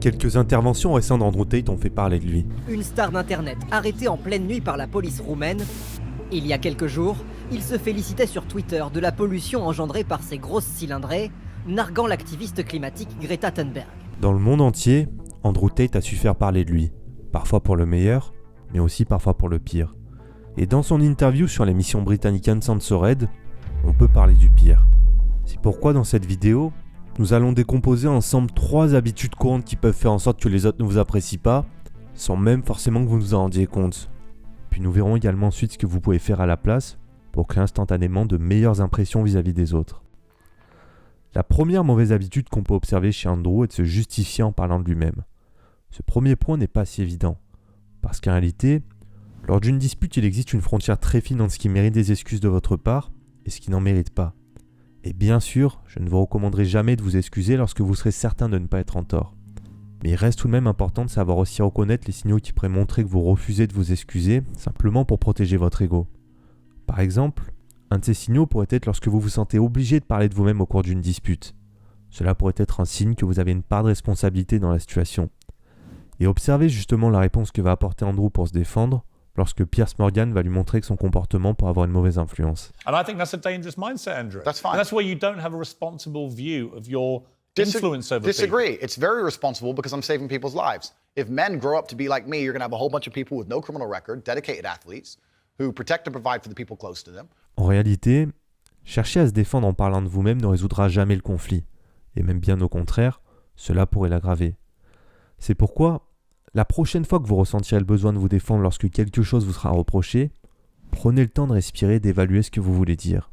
Quelques interventions récentes d'Andrew Tate ont fait parler de lui. Une star d'internet arrêtée en pleine nuit par la police roumaine. Il y a quelques jours, il se félicitait sur Twitter de la pollution engendrée par ses grosses cylindrées, narguant l'activiste climatique Greta Thunberg. Dans le monde entier, Andrew Tate a su faire parler de lui, parfois pour le meilleur, mais aussi parfois pour le pire. Et dans son interview sur l'émission britannique Uncensored, on peut parler du pire. C'est pourquoi dans cette vidéo, nous allons décomposer ensemble 3 habitudes courantes qui peuvent faire en sorte que les autres ne vous apprécient pas, sans même forcément que vous nous en rendiez compte. Puis nous verrons également ensuite ce que vous pouvez faire à la place pour créer instantanément de meilleures impressions vis-à-vis des autres. La première mauvaise habitude qu'on peut observer chez Andrew est de se justifier en parlant de lui-même. Ce premier point n'est pas si évident, parce qu'en réalité, lors d'une dispute, il existe une frontière très fine entre ce qui mérite des excuses de votre part et ce qui n'en mérite pas. Et bien sûr, je ne vous recommanderai jamais de vous excuser lorsque vous serez certain de ne pas être en tort. Mais il reste tout de même important de savoir aussi reconnaître les signaux qui pourraient montrer que vous refusez de vous excuser simplement pour protéger votre ego. Par exemple, un de ces signaux pourrait être lorsque vous vous sentez obligé de parler de vous-même au cours d'une dispute. Cela pourrait être un signe que vous avez une part de responsabilité dans la situation. Et observez justement la réponse que va apporter Andrew pour se défendre lorsque Piers Morgan va lui montrer que son comportement pourrait avoir une mauvaise influence. And I think that's a dangerous mindset, Andrew. That's fine. And that's where you don't have a responsible view of your influence over people. Disagree. It's very responsible because I'm saving people's lives. If men grow up to be like me, you're going to have a whole bunch of people with no criminal record, dedicated athletes, who protect and provide for the people close to them. En réalité, chercher à se défendre en parlant de vous-même ne résoudra jamais le conflit. Et même bien au contraire, cela pourrait l'aggraver. C'est pourquoi, la prochaine fois que vous ressentirez le besoin de vous défendre lorsque quelque chose vous sera reproché, prenez le temps de respirer et d'évaluer ce que vous voulez dire.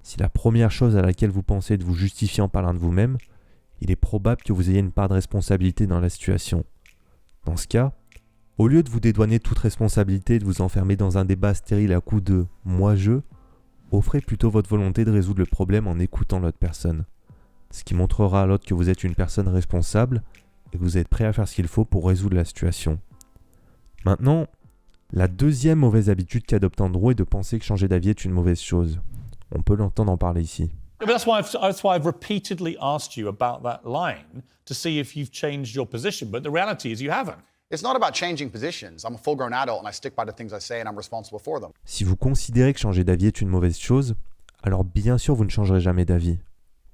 Si la première chose à laquelle vous pensez est de vous justifier en parlant de vous-même, il est probable que vous ayez une part de responsabilité dans la situation. Dans ce cas, au lieu de vous dédouaner toute responsabilité et de vous enfermer dans un débat stérile à coups de « moi-je », offrez plutôt votre volonté de résoudre le problème en écoutant l'autre personne. Ce qui montrera à l'autre que vous êtes une personne responsable et que vous êtes prêt à faire ce qu'il faut pour résoudre la situation. Maintenant, la deuxième mauvaise habitude qu'adopte Andrew est de penser que changer d'avis est une mauvaise chose. On peut l'entendre en parler ici. But that's why I've repeatedly asked you about that line to see if you've changed your position. But the reality is you haven't. It's not about changing positions. I'm a full-grown adult and I stick by the things I say and I'm responsible for them. Si vous considérez que changer d'avis est une mauvaise chose, alors bien sûr vous ne changerez jamais d'avis.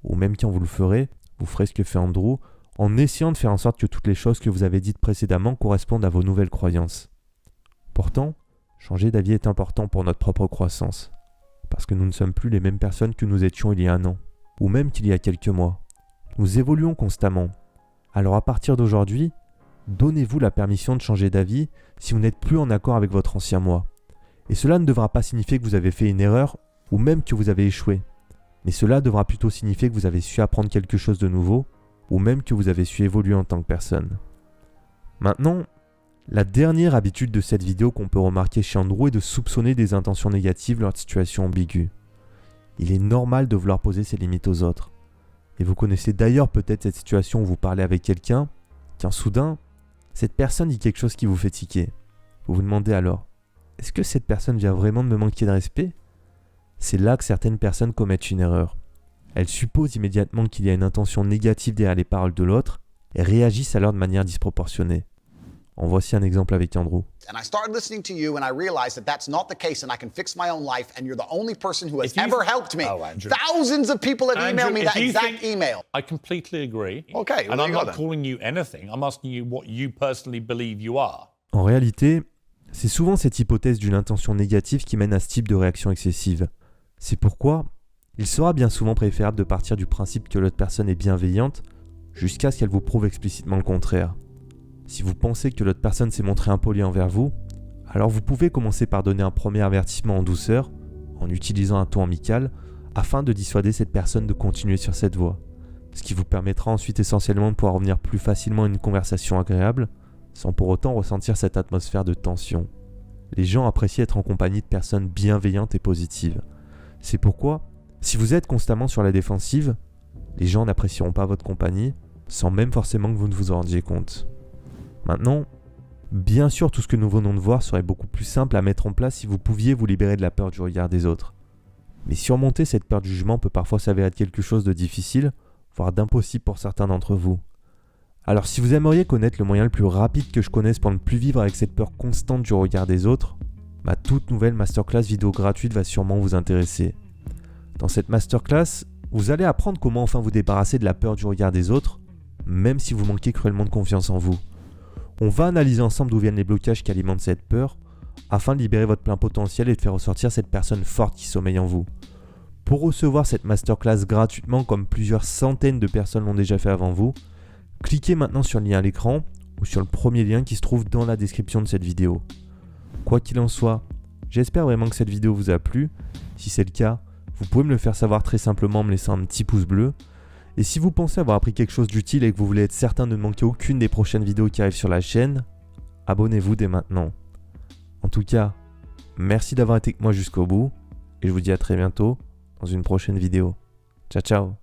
Ou même quand vous le ferez, vous ferez ce que fait Andrew en essayant de faire en sorte que toutes les choses que vous avez dites précédemment correspondent à vos nouvelles croyances. Pourtant, changer d'avis est important pour notre propre croissance. Parce que nous ne sommes plus les mêmes personnes que nous étions il y a 1 an, ou même qu'il y a quelques mois. Nous évoluons constamment. Alors à partir d'aujourd'hui, donnez-vous la permission de changer d'avis si vous n'êtes plus en accord avec votre ancien moi. Et cela ne devra pas signifier que vous avez fait une erreur, ou même que vous avez échoué. Mais cela devra plutôt signifier que vous avez su apprendre quelque chose de nouveau, ou même que vous avez su évoluer en tant que personne. Maintenant, la dernière habitude de cette vidéo qu'on peut remarquer chez Andrew est de soupçonner des intentions négatives lors de situations ambiguës. Il est normal de vouloir poser ses limites aux autres. Et vous connaissez d'ailleurs peut-être cette situation où vous parlez avec quelqu'un, quand soudain, cette personne dit quelque chose qui vous fait tiquer. Vous vous demandez alors, est-ce que cette personne vient vraiment de me manquer de respect ? C'est là que certaines personnes commettent une erreur. Elles supposent immédiatement qu'il y a une intention négative derrière les paroles de l'autre et réagissent alors de manière disproportionnée. En voici un exemple avec Andrew. And I started listening to you and I realized that that's not the case and I can fix my own life and you're the only person who has If you- ever helped me. Oh, Andrew. Thousands of people have emailed Andrew, me if that you exact think- email. I completely agree. Okay, well, and there I'm you go not then. calling you anything. I'm asking you what you personally believe you are. En réalité, c'est souvent cette hypothèse d'une intention négative qui mène à ce type de réaction excessive. C'est pourquoi il sera bien souvent préférable de partir du principe que l'autre personne est bienveillante jusqu'à ce qu'elle vous prouve explicitement le contraire. Si vous pensez que l'autre personne s'est montrée impolie envers vous, alors vous pouvez commencer par donner un premier avertissement en douceur, en utilisant un ton amical, afin de dissuader cette personne de continuer sur cette voie. Ce qui vous permettra ensuite essentiellement de pouvoir revenir plus facilement à une conversation agréable, sans pour autant ressentir cette atmosphère de tension. Les gens apprécient être en compagnie de personnes bienveillantes et positives. C'est pourquoi, si vous êtes constamment sur la défensive, les gens n'apprécieront pas votre compagnie, sans même forcément que vous ne vous en rendiez compte. Maintenant, bien sûr, tout ce que nous venons de voir serait beaucoup plus simple à mettre en place si vous pouviez vous libérer de la peur du regard des autres. Mais surmonter cette peur du jugement peut parfois s'avérer être quelque chose de difficile, voire d'impossible pour certains d'entre vous. Alors si vous aimeriez connaître le moyen le plus rapide que je connaisse pour ne plus vivre avec cette peur constante du regard des autres, ma toute nouvelle masterclass vidéo gratuite va sûrement vous intéresser. Dans cette masterclass, vous allez apprendre comment enfin vous débarrasser de la peur du regard des autres, même si vous manquez cruellement de confiance en vous. On va analyser ensemble d'où viennent les blocages qui alimentent cette peur, afin de libérer votre plein potentiel et de faire ressortir cette personne forte qui sommeille en vous. Pour recevoir cette masterclass gratuitement comme plusieurs centaines de personnes l'ont déjà fait avant vous, cliquez maintenant sur le lien à l'écran ou sur le premier lien qui se trouve dans la description de cette vidéo. Quoi qu'il en soit, j'espère vraiment que cette vidéo vous a plu. Si c'est le cas, vous pouvez me le faire savoir très simplement en me laissant un petit pouce bleu. Et si vous pensez avoir appris quelque chose d'utile et que vous voulez être certain de ne manquer aucune des prochaines vidéos qui arrivent sur la chaîne, abonnez-vous dès maintenant. En tout cas, merci d'avoir été avec moi jusqu'au bout et je vous dis à très bientôt dans une prochaine vidéo. Ciao ciao.